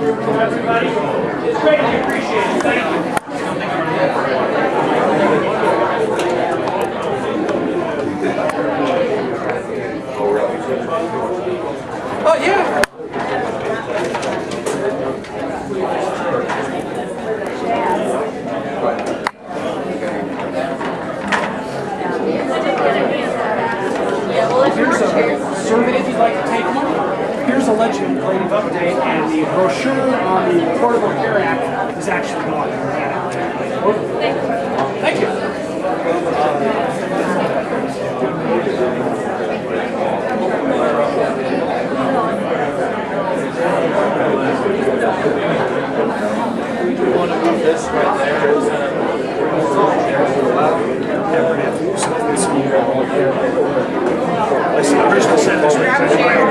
everybody. It's greatly appreciated. Thank you. Oh, yeah. Here's a survey if you'd like to take one. Here's a legislative update, and the brochure on the Affordable Care Act is actually gone. Thank you. One of this right there is I see the original sentence right there.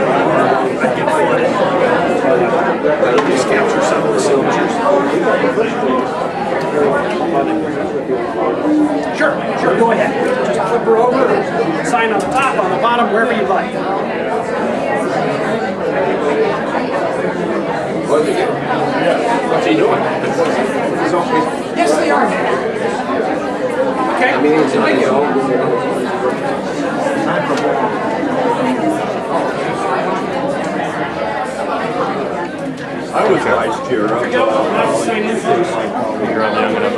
I'd get flooded. Just capture some of the signatures. Sure, go ahead. Just flip her over, sign on the top, on the bottom, wherever you'd like. What's he doing? Yes, they are. Okay. I mean, it's I was vice chair of Here we go. Let's sign in, please. You're on young enough.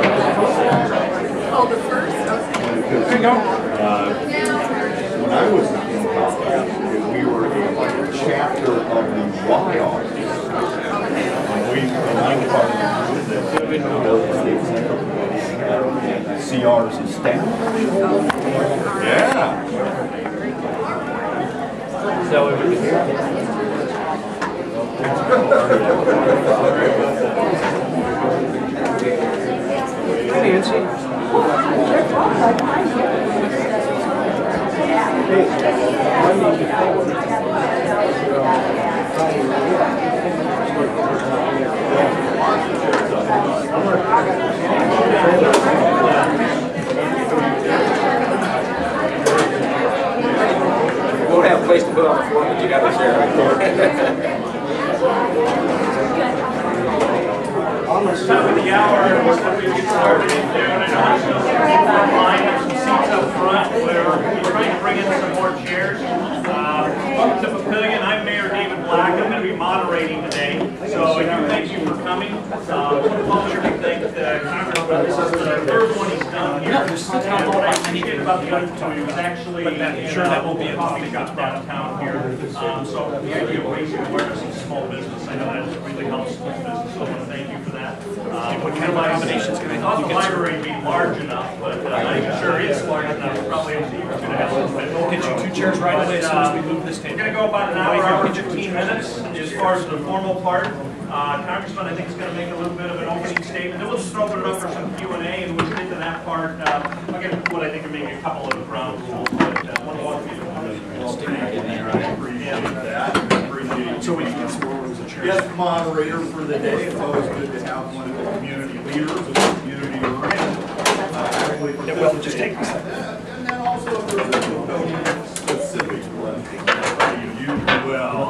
Oh, the first? There you go. When I was in college, we were a chapter of the Y office. And I was part of the CR's staff. Yeah. So it would be Hi, Nancy. You don't have a place to put on the floor, but you got to share. Almost top of the hour, we're going to get started in June, and I'm going to line up some seats up front where we're trying to bring in some more chairs. Welcome to Papillion. I'm Mayor David Black. I'm going to be moderating today. So I do thank you for coming. Publisher, we thank Congressman. This is the third one he's done here. And what I appreciate about the other two was actually sure that will be a coffee shop downtown here. So the idea of raising awareness of small business, I know that really helps small business. So I want to thank you for that. What kind of combinations can I help you get? The library be large enough, but I'm sure it's large enough. Probably going to have a little bit. We'll get you 2 chairs right away as soon as we move this table. We're going to go about an hour, 15 minutes as far as the formal part. Congressman, I think, is going to make a little bit of an opening statement. Then we'll just open it up for some Q&A, and we'll get to that part. I'll get what I think are maybe a couple of ground rules, but one of you Stick right in there. I appreciate that. Appreciate so we can get some more rooms of chairs. guest moderator for the day. It's always good to have one of the community leaders of the community we're in. Yeah, well, just take this. And then also if there's a specific one, you well.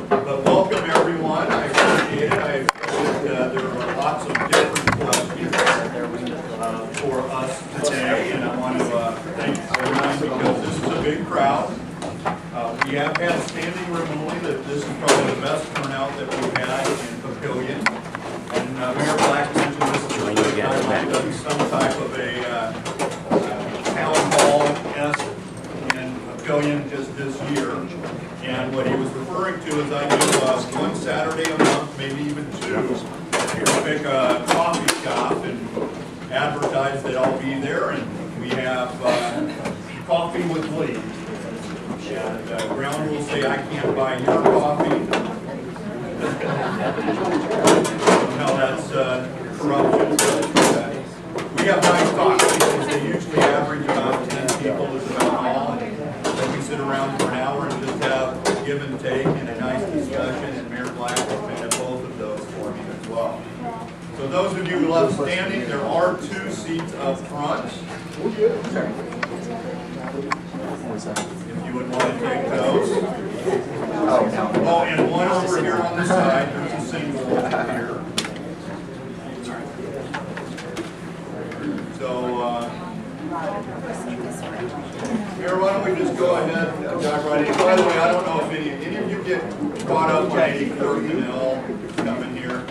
But welcome everyone. I appreciate it. I feel that there are lots of different questions for us today, and I want to thank everyone because this is a big crowd. We have had standing room only. That this is probably the best turnout that we've had in Papillion. And Mayor Black mentioned this is the first time we've done some type of a town hall-esque in Papillion just this year. And what he was referring to is I do one Saturday a month, maybe even 2, here to pick a coffee shop and advertise that I'll be there. And we have coffee with leads. And ground rules say I can't buy your coffee. No, that's corruption. But, we have nice coffee because they usually average about 10 people is about all. And then we sit around for an hour and just have give and take and a nice discussion. And Mayor Black has been at both of those for me as well. So those of you left standing, there are 2 seats up front. If you would want to take those. Oh, and one over the side, there's a single over here. So, here, why don't we just go ahead and dive right in. By the way, I don't know if any of you get caught up on any personnel coming here.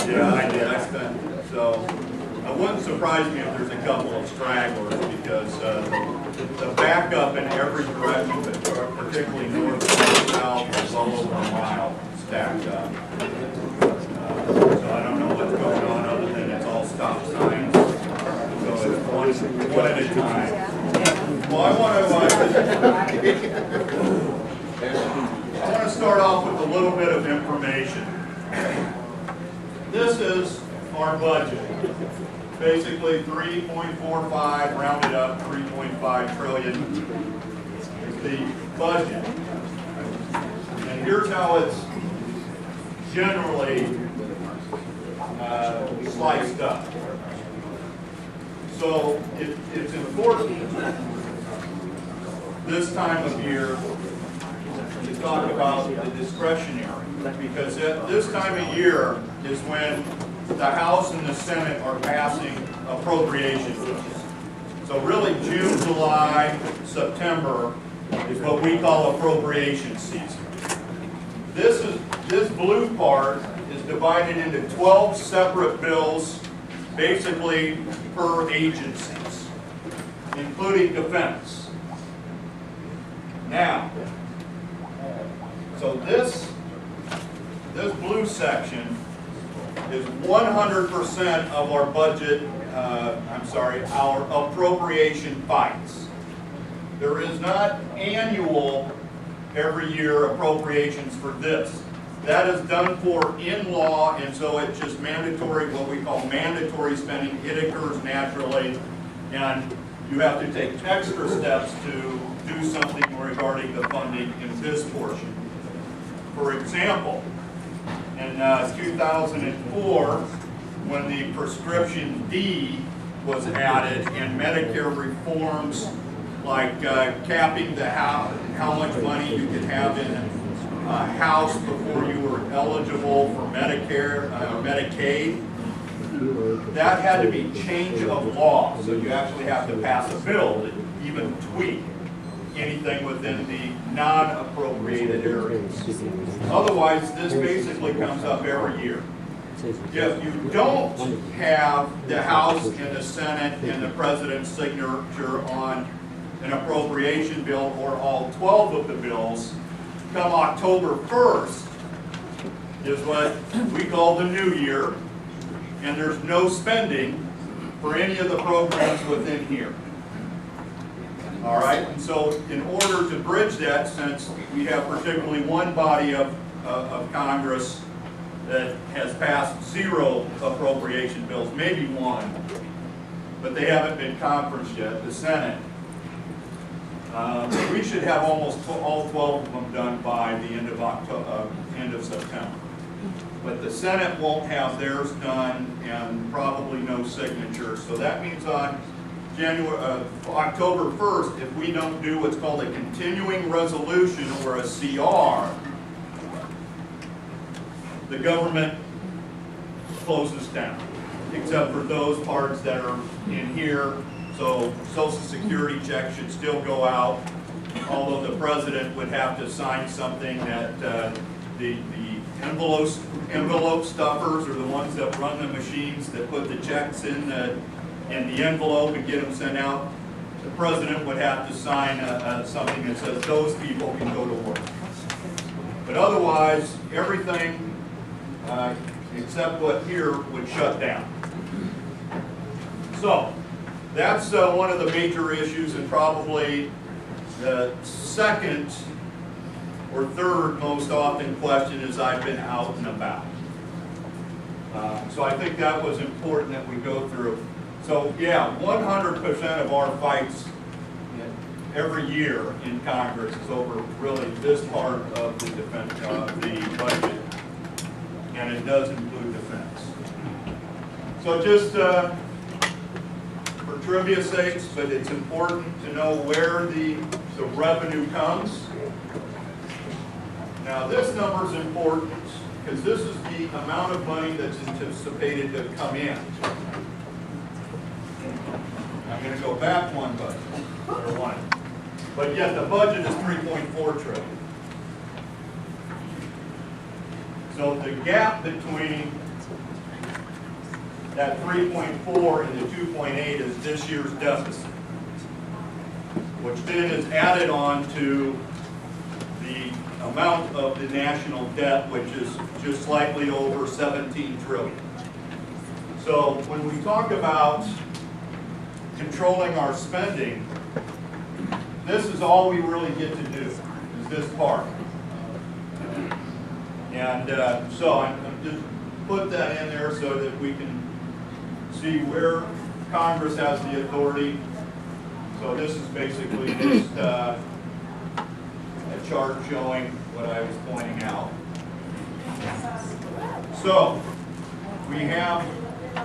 Yeah, I did. I spent, so it wouldn't surprise me if there's a couple of stragglers because the backup in every direction, but particularly north and south, is well over a mile stacked up. So I don't know what's going on other than it's all stop signs. So it's one at a time. Well, I want to start off with a little bit of information. This is our budget. Basically 3.45, rounded up, 3.5 trillion is the budget. And here's how it's generally sliced up. So it's important this time of year to talk about the discretionary, because at this time of year is when the House and the Senate are passing appropriation bills. So really June, July, September is what we call appropriation season. This blue part is divided into 12 separate bills, basically per agencies, including defense. Now, so this blue section is 100% of our budget, our appropriation fights. There is not annual, every year appropriations for this. That is done for in law, and so it's just mandatory, what we call mandatory spending. It occurs naturally, and you have to take extra steps to do something regarding the funding in this portion. For example, in 2004, when the prescription D was added and Medicare reforms like capping the how much money you could have in a house before you were eligible for Medicare, Medicaid, that had to be change of law. So you actually have to pass a bill that even tweak anything within the non-appropriated areas. Otherwise, this basically comes up every year. If you don't have the House and the Senate and the President's signature on an appropriation bill or all 12 of the bills, come October 1st is what we call the new year, and there's no spending for any of the programs within here. All right, and so in order to bridge that, since we have particularly one body of Congress that has passed 0 appropriation bills, maybe one, but they haven't been conferenced yet, the Senate, we should have almost all 12 of them done by the end of September. But the Senate won't have theirs done and probably no signatures. So that means on October 1st, if we don't do what's called a continuing resolution or a CR, the government closes down, except for those parts that are in here. So Social Security checks should still go out, although the President would have to sign something that the envelope stuffers are the ones that run the machines that put the checks in the envelope and get them sent out. The President would have to sign something that says those people can go to work. But otherwise, everything except what here would shut down. So that's one of the major issues, and probably the second or third most often question is I've been out and about. So I think that was important that we go through. So yeah, 100% of our fights every year in Congress is over really this part of the defense, the budget, and it does include defense. So just for trivia sakes, but it's important to know where the revenue comes. Now this number is important because this is the amount of money that's anticipated to come in. I'm going to go back one budget, or one. But yet the budget is 3.4 trillion. So the gap between that 3.4 and the 2.8 is this year's deficit, which then is added on to the amount of the national debt, which is just slightly over 17 trillion. So when we talk about controlling our spending, this is all we really get to do, is this part. And so I'm just put that in there so that we can see where Congress has the authority. So this is basically just a chart showing what I was pointing out. So we have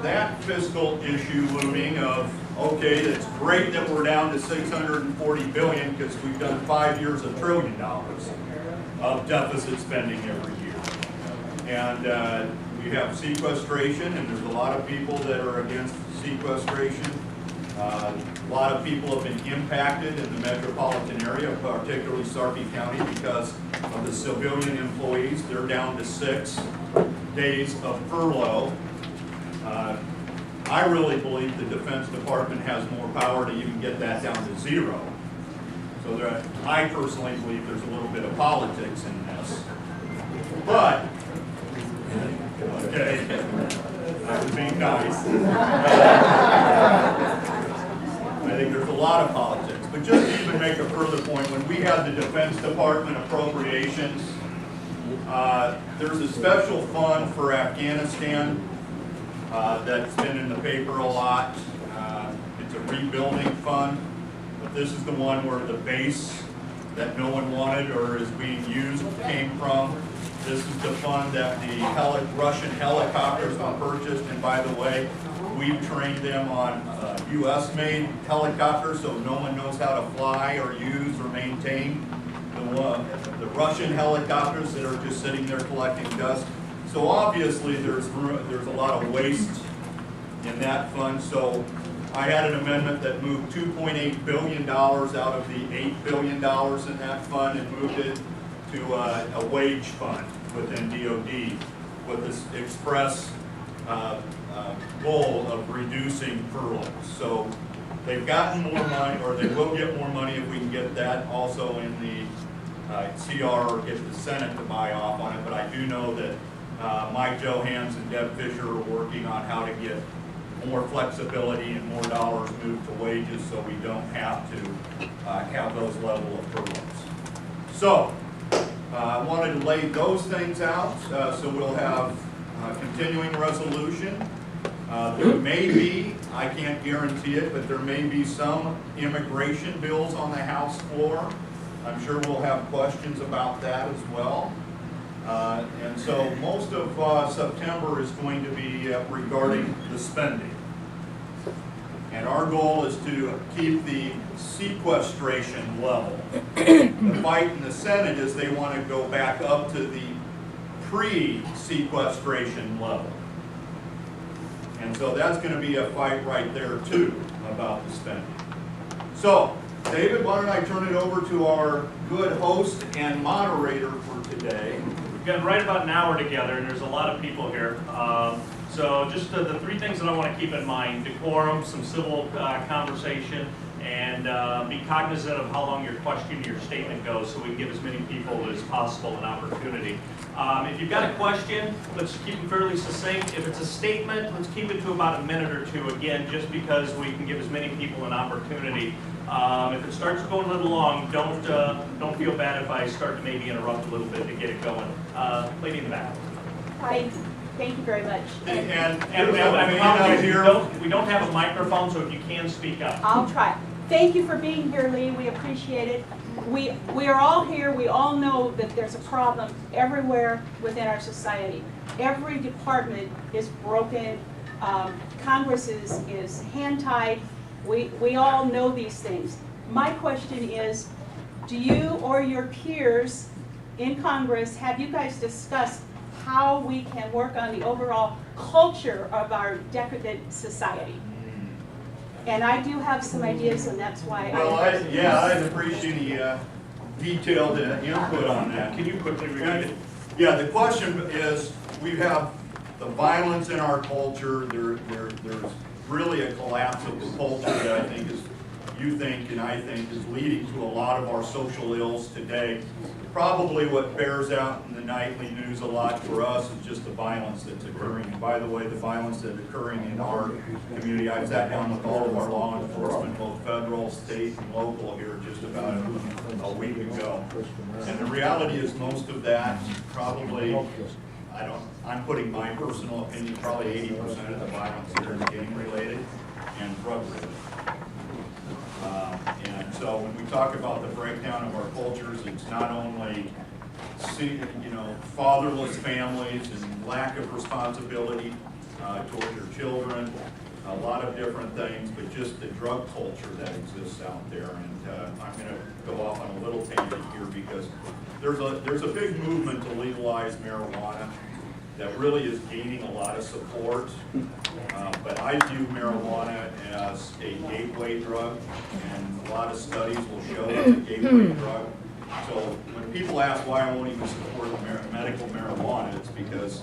that fiscal issue looming of, okay, it's great that we're down to 640 billion because we've done 5 years of $1 trillion of deficit spending every year. And we have sequestration, and there's a lot of people that are against sequestration. A lot of people have been impacted in the metropolitan area, particularly Sarpy County, because of the civilian employees. They're down to 6 days of furlough. I really believe the Defense Department has more power to even get that down to 0. So there, I personally believe there's a little bit of politics in this. But, okay, I was being nice. I think there's a lot of politics. But just to even make a further point, when we had the Defense Department appropriations, there's a special fund for Afghanistan that's been in the paper a lot. It's a rebuilding fund, but this is the one where the base that no one wanted or is being used came from. This is the fund that the Russian helicopters were purchased, and by the way, we've trained them on US-made helicopters, so no one knows how to fly or use or maintain the Russian helicopters that are just sitting there collecting dust. So obviously there's a lot of waste in that fund. So I had an amendment that moved $2.8 billion out of the $8 billion in that fund and moved it to a wage fund within DOD with this express goal of reducing furloughs. So they've gotten more money, or they will get more money if we can get that also in the CR or get the Senate to buy off on it. But I do know that Mike Johans and Deb Fisher are working on how to get more flexibility and more dollars moved to wages so we don't have to have those level of furloughs. So I wanted to lay those things out. So we'll have a continuing resolution. There may be, I can't guarantee it, but there may be some immigration bills on the House floor. I'm sure we'll have questions about that as well. And so most of September is going to be regarding the spending. And our goal is to keep the sequestration level. The fight in the Senate is they want to go back up to the pre-sequestration level. And so that's going to be a fight right there too about the spending. So, David, why don't I turn it over to our good host and moderator for today. We've got right about an hour together, and there's a lot of people here. So just the 3 things that I want to keep in mind: decorum, some civil conversation, and be cognizant of how long your question, your statement goes, so we can give as many people as possible an opportunity. If you've got a question, let's keep it fairly succinct. If it's a statement, let's keep it to about a minute or 2, again, just because we can give as many people an opportunity. If it starts going a little long, don't feel bad if I start to maybe interrupt a little bit to get it going. Lady in the back. Hi, thank you very much. And I apologize, we don't have a microphone, so if you can speak up. I'll try. Thank you for being here, Lee. We appreciate it. We are all here. We all know that there's a problem everywhere within our society. Every department is broken. Congress is hand-tied. We all know these things. My question is, do you or your peers in Congress, have you guys discussed how we can work on the overall culture of our decadent society. And I do have some ideas, and that's why Well, I'd appreciate the detailed input on that. Can you quickly repeat it? Yeah, the question is, we have the violence in our culture. There's really a collapse of the culture that I think is, you think and I think is leading to a lot of our social ills today. Probably what bears out in the nightly news a lot for us is just the violence that's occurring. And by the way, the violence that's occurring in our community, I sat down with all of our law enforcement, both federal, state, and local here just about a week ago. And the reality is most of that probably, I'm putting my personal opinion, probably 80% of the violence here is gang related and drug related. And so when we talk about the breakdown of our cultures, it's not only fatherless families and lack of responsibility towards your children, a lot of different things, but just the drug culture that exists out there. And I'm going to go off on a little tangent here because there's a big movement to legalize marijuana that really is gaining a lot of support. But I view marijuana as a gateway drug, and a lot of studies will show it's a gateway drug. So when people ask why I won't even support medical marijuana, it's because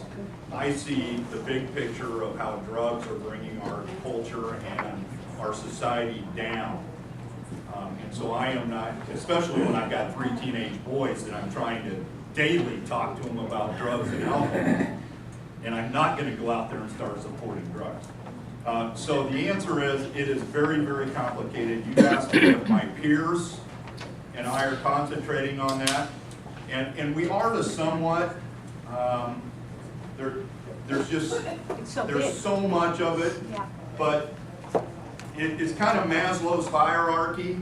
I see the big picture of how drugs are bringing our culture and our society down. And so I am not, especially when I've got 3 teenage boys that I'm trying to daily talk to them about drugs and alcohol. And I'm not going to go out there and start supporting drugs. So the answer is, it is very, very complicated. You asked me if my peers and I are concentrating on that. And we are to somewhat, there's so much of it, but it's kind of Maslow's hierarchy.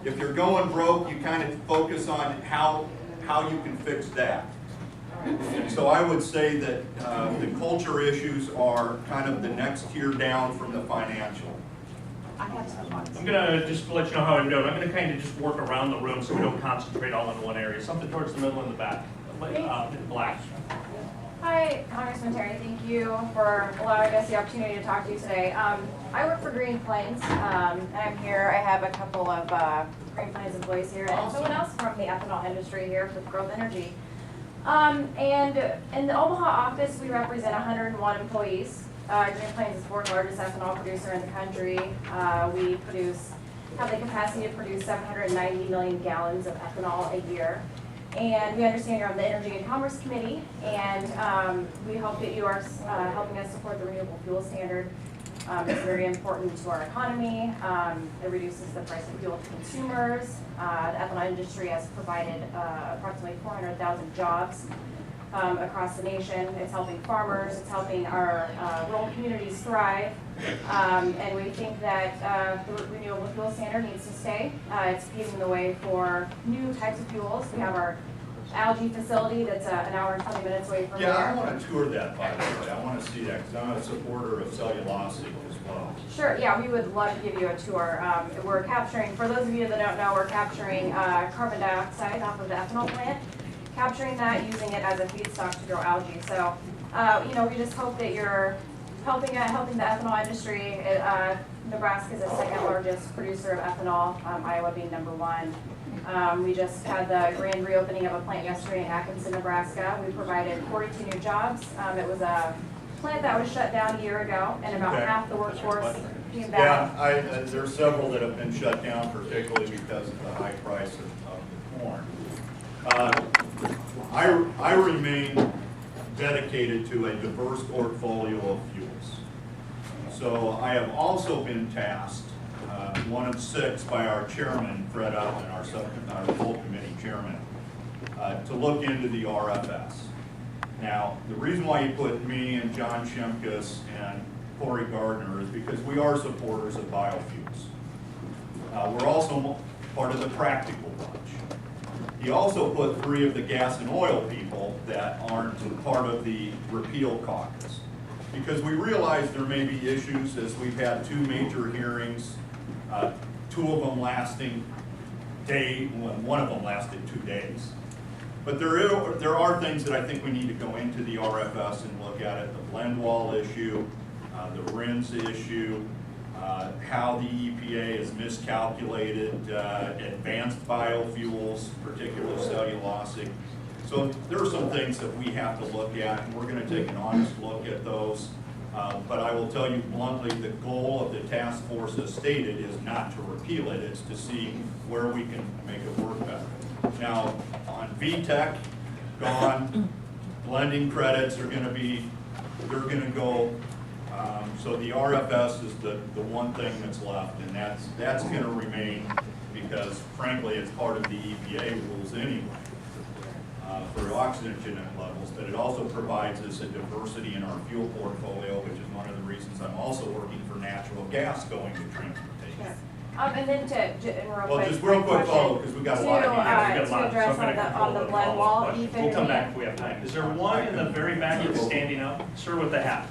If you're going broke, you kind of focus on how you can fix that. And so I would say that the culture issues are kind of the next tier down from the financial. I have some thoughts. I'm going to just let you know how I'm doing. I'm going to kind of just work around the room so we don't concentrate all in one area. Something towards the middle and the back. Black. Hi, Congressman Terry. Thank you for allowing us the opportunity to talk to you today. I work for Green Plains, and I'm here. I have a couple of Green Plains employees here, and someone else from the ethanol industry here with Growth Energy. And in the Omaha office, we represent 101 employees. Green Plains is the 4th largest ethanol producer in the country. We have the capacity to produce 790 million gallons of ethanol a year. And we understand you're on the Energy and Commerce Committee, and we hope that you are helping us support the renewable fuel standard. It's very important to our economy. It reduces the price of fuel to consumers. The ethanol industry has provided approximately 400,000 jobs across the nation. It's helping farmers. It's helping our rural communities thrive. And we think that the renewable fuel standard needs to stay. It's paving the way for new types of fuels. We have our algae facility that's an hour and 20 minutes away from here. Yeah, I want to tour that, by the way. I want to see that because I'm a supporter of cellulosic as well. Sure, yeah, we would love to give you a tour. We're capturing, for those of you that don't know, we're capturing carbon dioxide off of the ethanol plant, capturing that, using it as a feedstock to grow algae. So, we just hope that you're helping the ethanol industry. Nebraska is the 2nd largest producer of ethanol, Iowa being number 1. We just had the grand reopening of a plant yesterday in Atkinson, Nebraska. We provided 42 new jobs. It was a plant that was shut down a year ago, and about half the workforce came back. Yeah, there's several that have been shut down, particularly because of the high price of the corn. I remain dedicated to a diverse portfolio of fuels. So I have also been tasked, one of 6 by our chairman, Fred Upton, our full committee chairman, to look into the RFS. Now, the reason why he put me and John Shimkus and Corey Gardner is because we are supporters of biofuels. We're also part of the practical bunch. He also put 3 of the gas and oil people that aren't part of the repeal caucus, because we realize there may be issues, as we've had 2 major hearings, 2 of them lasting one of them lasted 2 days. But there are things that I think we need to go into the RFS and look at it. The blend wall issue, the RINs issue, how the EPA has miscalculated advanced biofuels, particularly cellulosic. So there are some things that we have to look at, and we're going to take an honest look at those. But I will tell you bluntly, the goal of the task force as stated is not to repeal it, it's to see where we can make it work better. Now, on VTEC, gone, blending credits are going to be, they're going to go, so the RFS is the one thing that's left, and that's going to remain because, frankly, it's part of the EPA rules anyway for oxygen levels, but it also provides us a diversity in our fuel portfolio, which is one of the reasons I'm also working for natural gas going to transportation. And then and Well, just real quick follow, because we got a lot of hands. to address on the blend wall, We'll come back if we have time. Is there one in the very back that's standing up? Sir with the hat.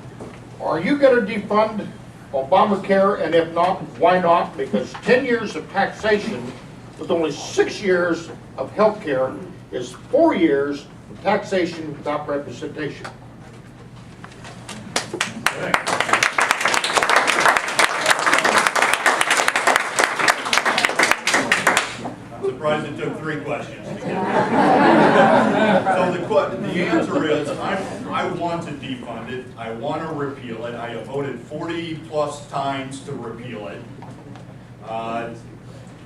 Are you going to defund Obamacare, and if not, why not? Because 10 years of taxation with only 6 years of health care is 4 years of taxation without representation. I'm surprised it took 3 questions to get there. So the answer is, I want to defund it. I want to repeal it. I have voted 40+ times to repeal it.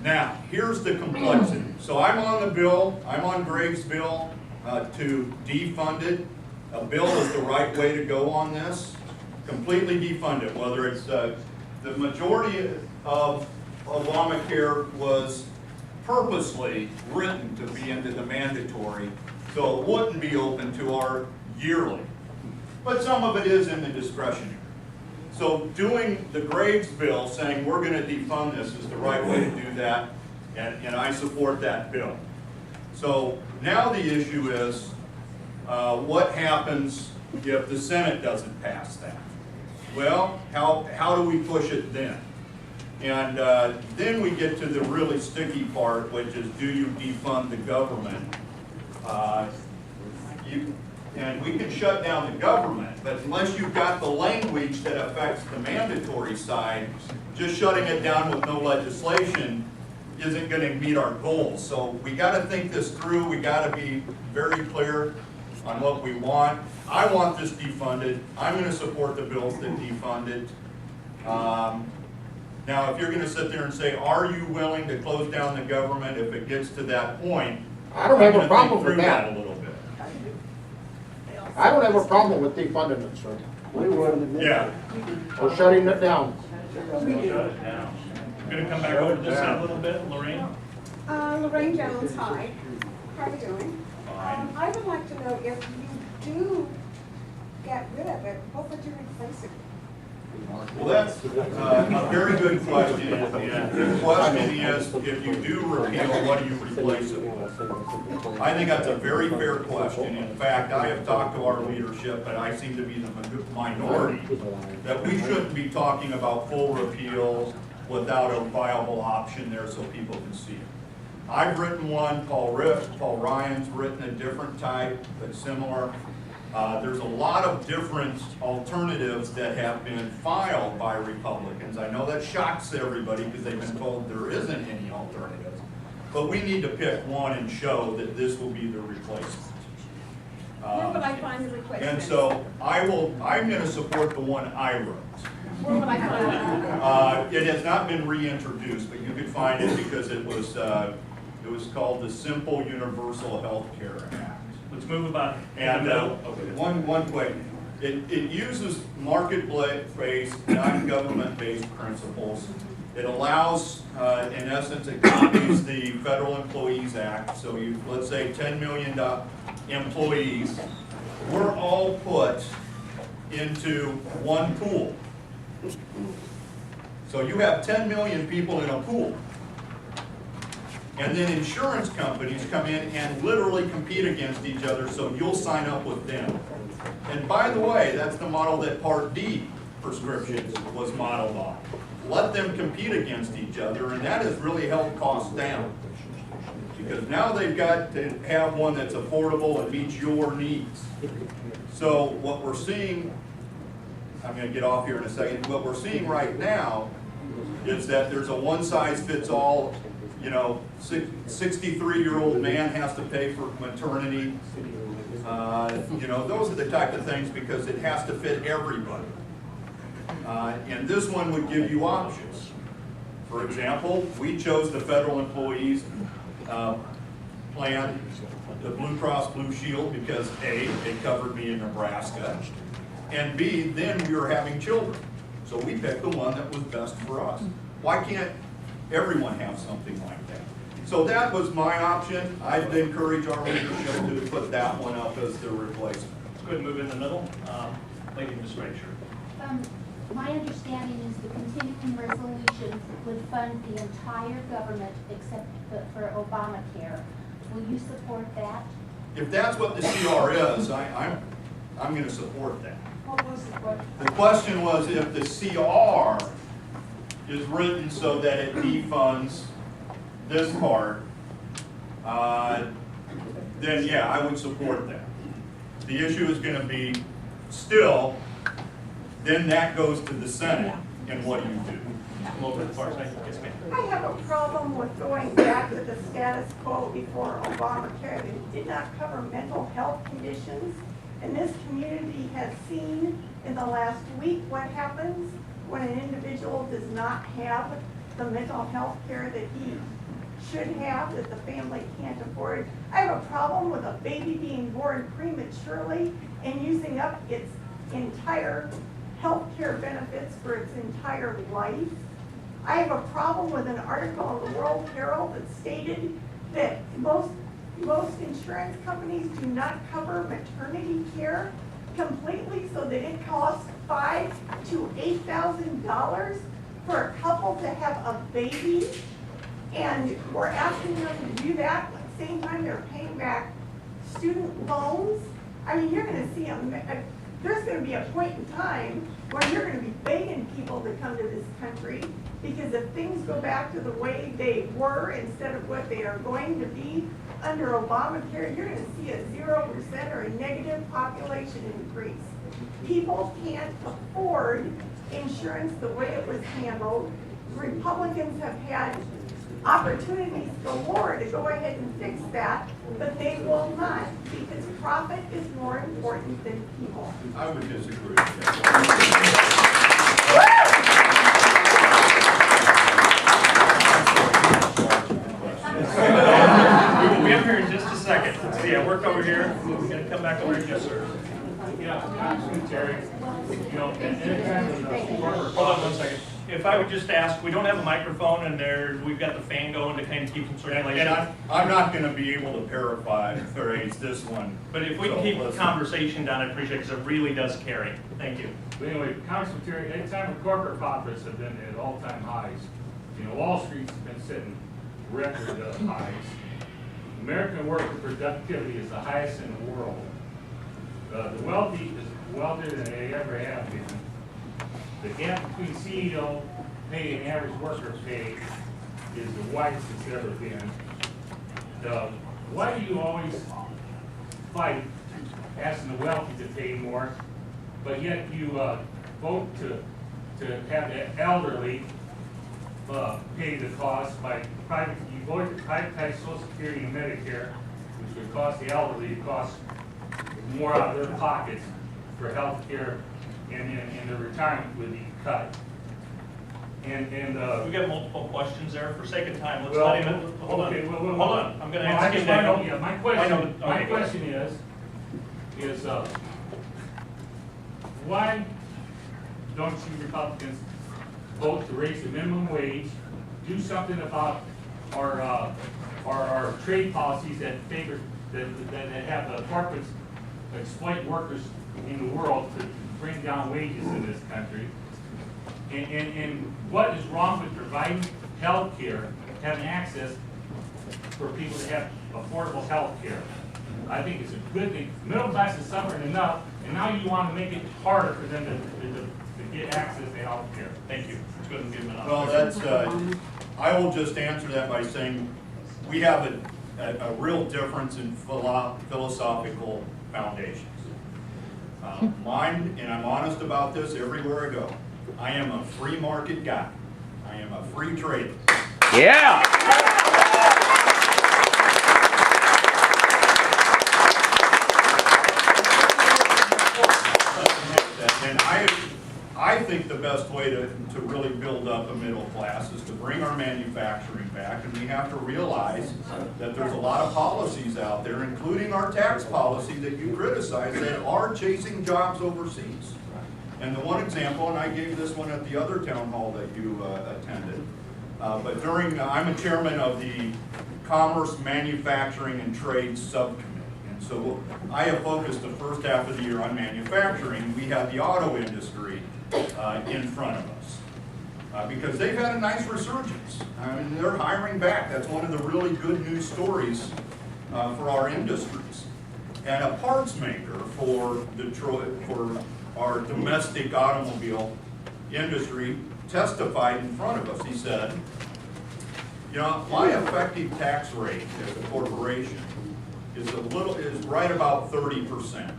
Now, here's the complexity. So I'm on the bill, I'm on Greg's bill to defund it. A bill is the right way to go on this. Completely defund it, whether it's the majority of Obamacare was purposely written to be into the mandatory, so it wouldn't be open to our yearly. But some of it is in the discretionary. So doing the Graves bill, saying we're going to defund this is the right way to do that, and I support that bill. So now the issue is, what happens if the Senate doesn't pass that? Well, how do we push it then? And then we get to the really sticky part, which is, do you defund the government? And we can shut down the government, but unless you've got the language that affects the mandatory side, just shutting it down with no legislation isn't going to meet our goals. So we got to think this through. We got to be very clear on what we want. I want this defunded. I'm going to support the bills that defund it. Now, if you're going to sit there and say, are you willing to close down the government if it gets to that point? I don't have a problem with that. A little bit. I don't have a problem with defunding it, sir. Yeah. Or shutting it down. Shut it down. I'm going to come back over to this side a little bit. Lorraine? Lorraine Jones, hi. How are you doing? I would like to know, if you do get rid of it, what would you replace it with? Well, that's a very good question. And the question is, if you do repeal, what do you replace it with? I think that's a very fair question. In fact, I have talked to our leadership, but I seem to be the minority, that we shouldn't be talking about full repeal without a viable option there so people can see it. I've written one, Paul Ryan's written a different type, but similar. There's a lot of different alternatives that have been filed by Republicans. I know that shocks everybody because they've been told there isn't any alternatives. But we need to pick one and show that this will be the replacement. Where would I find the replacement? And so I'm going to support the one I wrote. Where would I find it? It has not been reintroduced, but you could find it because it was called the Simple Universal Health Care Act. Let's move about. And one quick, it uses market-based, non-government-based principles. It allows, in essence, it copies the Federal Employees Act. So let's say 10 million employees, we're all put into one pool. So you have 10 million people in a pool. And then insurance companies come in and literally compete against each other, so you'll sign up with them. And by the way, that's the model that Part D prescriptions was modeled on. Let them compete against each other, and that has really helped costs down. because now they've got to have one that's affordable and meets your needs. So what we're seeing, I'm going to get off here in a second, what we're seeing right now is that there's a one-size-fits-all, you know, 63-year-old man has to pay for maternity. You know, those are the type of things because it has to fit everybody. And this one would give you options. For example, we chose the federal employees plan, the Blue Cross Blue Shield, because A, it covered me in Nebraska, and B, then we were having children. So we picked the one that was best for us. Why can't everyone have something like that? So that was my option. I'd encourage our leadership to put that one up as the replacement. Let's go ahead and move in the middle. Lady in the straight shirt. My understanding is the continuing resolution would fund the entire government except for Obamacare. Will you support that? If that's what the CR is, I'm going to support that. What was the question? The question was if the CR is written so that it defunds this part, then yeah, I would support that. The issue is going to be still, then that goes to the Senate, and what do you do? A little bit far side. Yes, ma'am. I have a problem with going back to the status quo before Obamacare. It did not cover mental health conditions. And this community has seen in the last week what happens when an individual does not have the mental health care that he should have, that the family can't afford. I have a problem with a baby being born prematurely and using up its entire health care benefits for its entire life. I have a problem with an article in the World Herald that stated that most insurance companies do not cover maternity care completely, so that it costs $5,000 to $8,000 for a couple to have a baby, and we're asking them to do that at the same time they're paying back student loans. I mean, you're going to see there's going to be a point in time where you're going to be begging people to come to this country, because if things go back to the way they were instead of what they are going to be under Obamacare, you're going to see a 0% or a negative population increase. People can't afford insurance the way it was handled. Republicans have had opportunities galore to go ahead and fix that, but they will not, because profit is more important than people. I would disagree with that. We will be up here in just a second. So yeah, work over here. We're going to come back over here. Yes, sir. Yeah, Congressman Terry, you know, anytime Hold on 1 second. If I would just ask, we don't have a microphone, and we've got the fan going to kind of keep some circulation. And I'm not going to be able to paraphrase this one. But if we can keep the conversation down, I appreciate it, because it really does carry. Thank you. But anyway, Congressman Terry, anytime the corporate profits have been at all-time highs, you know, Wall Street's been setting record highs. American worker productivity is the highest in the world. The wealthy is wealthier than they ever have been. The gap between CEO pay and average worker pay is the widest it's ever been. Why do you always fight asking the wealthy to pay more, but yet you vote to have the elderly pay the cost by you vote to privatize Social Security and Medicare, which would cost the elderly cost more out of their pockets for health care, and their retirement would be cut. We got multiple questions there. For sake of time, let's Well, let him. Hold on. okay, well, Hold on. I'm going to no, ask I him just wanna know, that. yeah, my question is why don't you Republicans vote to raise the minimum wage, do something about our trade policies that favor, that have the corporates exploit workers in the world to bring down wages in this country? And what is wrong with providing health care, having access for people to have affordable health care? I think it's a good thing. Middle class is suffering enough, and now you want to make it harder for them to get access to health care. Thank you. Let's go ahead and give him an Well, opportunity. I will just answer that by saying we have a real difference in philosophical foundations. Mine, and I'm honest about this everywhere I go, I am a free market guy. I am a free trader. Yeah. And I think the best way to really build up a middle class is to bring our manufacturing back, and we have to realize that there's a lot of policies out there, including our tax policy that you criticize, that are chasing jobs overseas. And the one example, and I gave this one at the other town hall that you attended, but I'm a chairman of the Commerce, Manufacturing, and Trade Subcommittee. And so I have focused the first half of the year on manufacturing. We had the auto industry in front of us because they've had a nice resurgence. I mean, they're hiring back. That's one of the really good news stories for our industries. And a parts maker for Detroit, for our domestic automobile industry, testified in front of us. He said, you know, my effective tax rate as a corporation is right about 30%.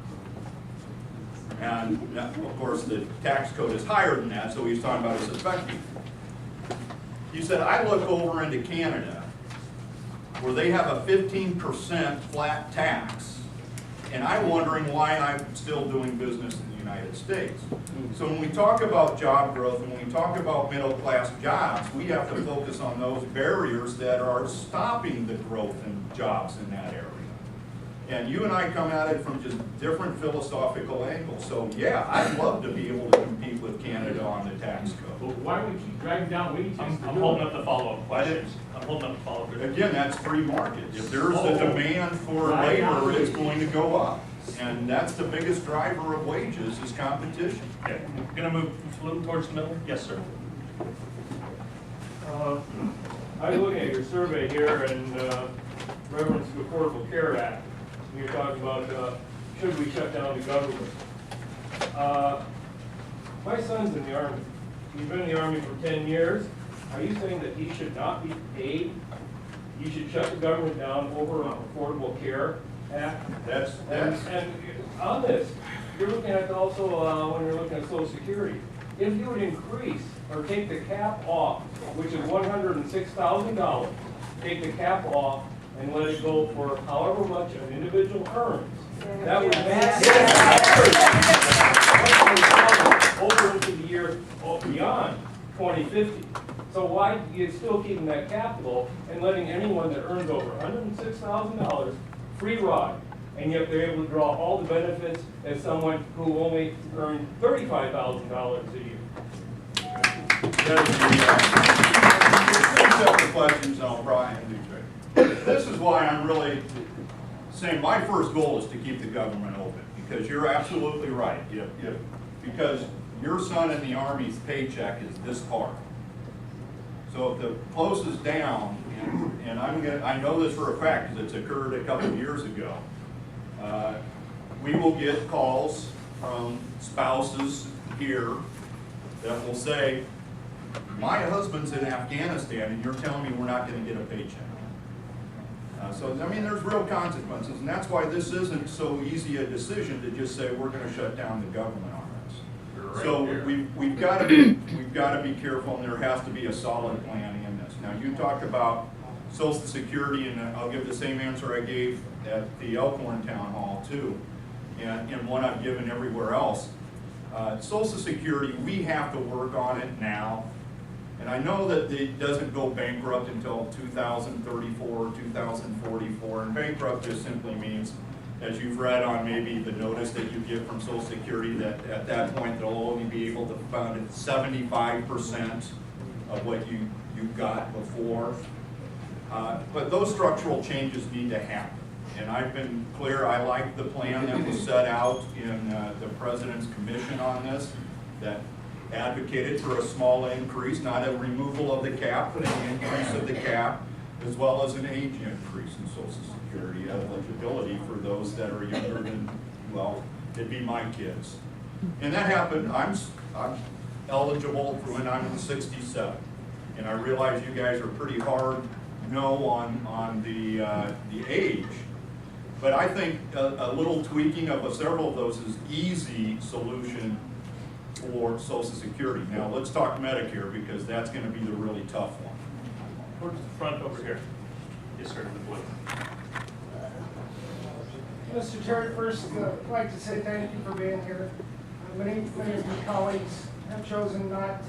And of course the tax code is higher than that, so he's talking about his effective. He said, I look over into Canada where they have a 15% flat tax, and I'm wondering why I'm still doing business in the United States. So when we talk about job growth and when we talk about middle class jobs, we have to focus on those barriers that are stopping the growth in jobs in that area. And you and I come at it from just different philosophical angles. So yeah, I'd love to be able to compete with Canada on the tax code. But why do we keep dragging down wages? I'm holding up the follow-up questions. I'm holding up the follow-up questions. Again, that's free market. If there's a demand for labor, it's going to go up. And that's the biggest driver of wages is competition. Okay, I'm gonna move a little towards the middle. Yes, sir. I was looking at your survey here and reference to the Affordable Care Act. You're talking about should we shut down the government? My son's in the Army. He's been in the Army for 10 years. Are you saying that he should not be paid? You should shut the government down over an Affordable Care Act? And on this, you're looking at also when you're looking at Social Security. If you would increase or take the cap off, which is $106,000, take the cap off and let it go for however much an individual earns, that would over into the year beyond 2050. So why are you still keeping that capital and letting anyone that earns over $106,000 free ride, and yet they're able to draw all the benefits as someone who only earned $35,000 a year? Two separate questions, and I'll probably do trade. This is why I'm really saying my first goal is to keep the government open, because you're absolutely right. Because your son in the Army's paycheck is this hard. So if the closes down, and I know this for a fact because it's occurred a couple of years ago, we will get calls from spouses here that will say, my husband's in Afghanistan and you're telling me we're not going to get a paycheck. So, I mean, there's real consequences, and that's why this isn't so easy a decision to just say we're going to shut down the government on this. So we've got to be careful, and there has to be a solid plan in this. Now, you talked about Social Security, and I'll give the same answer I gave at the Elkhorn Town Hall too, and one I've given everywhere else. Social Security, we have to work on it now. And I know that it doesn't go bankrupt until 2034, 2044, and bankrupt just simply means, as you've read on maybe the notice that you get from Social Security, that at that point they'll only be able to fund 75% of what you got before. But those structural changes need to happen. And I've been clear, I like the plan that was set out in the President's Commission on this, that advocated for a small increase, not a removal of the cap, but an increase of the cap, as well as an age increase in Social Security eligibility for those that are younger than, well, it'd be my kids. And that happened, I'm eligible when I'm 67. And I realize you guys are pretty hard no on the age. But I think a little tweaking of several of those is easy solution for Social Security. Now, let's talk Medicare, because that's gonna be the really tough one. Towards the front over here. Yes, sir, the blue. Mr. Terry, first, I'd like to say thank you for being here. Many of my colleagues have chosen not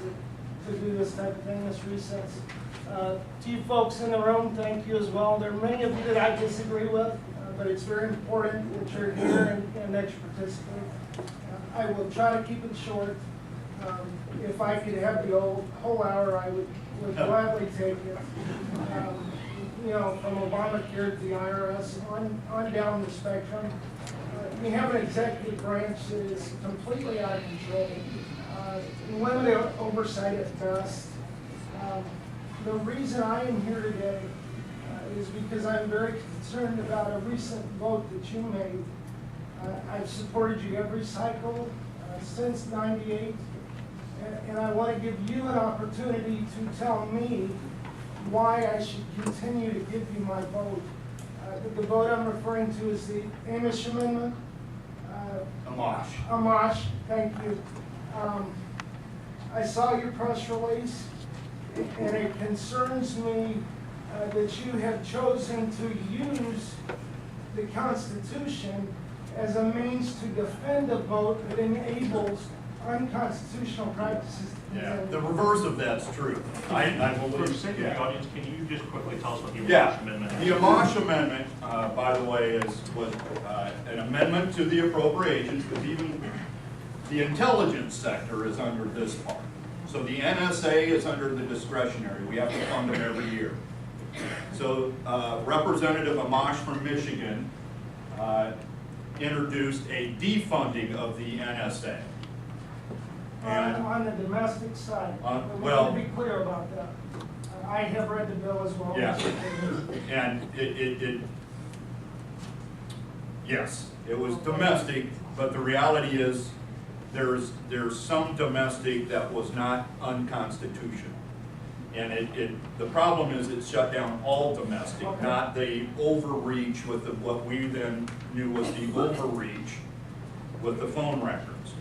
to do this type of thing this recess. To you folks in the room, thank you as well. There are many of you that I disagree with, but it's very important that you're here and that you participate. I will try to keep it short. If I could have the whole hour, I would gladly take it. You know, from Obamacare to the IRS, on down the spectrum. We have an executive branch that is completely out of control, limited oversight at best. The reason I am here today is because I'm very concerned about a recent vote that you made. I've supported you every cycle since '98, and I want to give you an opportunity to tell me why I should continue to give you my vote. The vote I'm referring to is the Amish Amendment. Amash. Amash, thank you. I saw your press release, and it concerns me that you have chosen to use the Constitution as a means to defend a vote that enables unconstitutional practices. Yeah, the reverse of that's true. I For the believe. sake of the Yeah. audience, can you just quickly tell us what the Yeah, Amash Amendment is? the Amash Amendment, by the way, was an amendment to the appropriations, because even the intelligence sector is under this part. So the NSA is under the discretionary. We have to fund them every year. So Representative Amash from Michigan introduced a defunding of the NSA. And On the domestic side. We well- want to be clear about that. I have read the bill as well. Yeah. And yes, it was domestic, but the reality is there's some domestic that was not unconstitutional. And the problem is it shut down all domestic, Okay. not the overreach with what we then knew was the overreach with the phone records.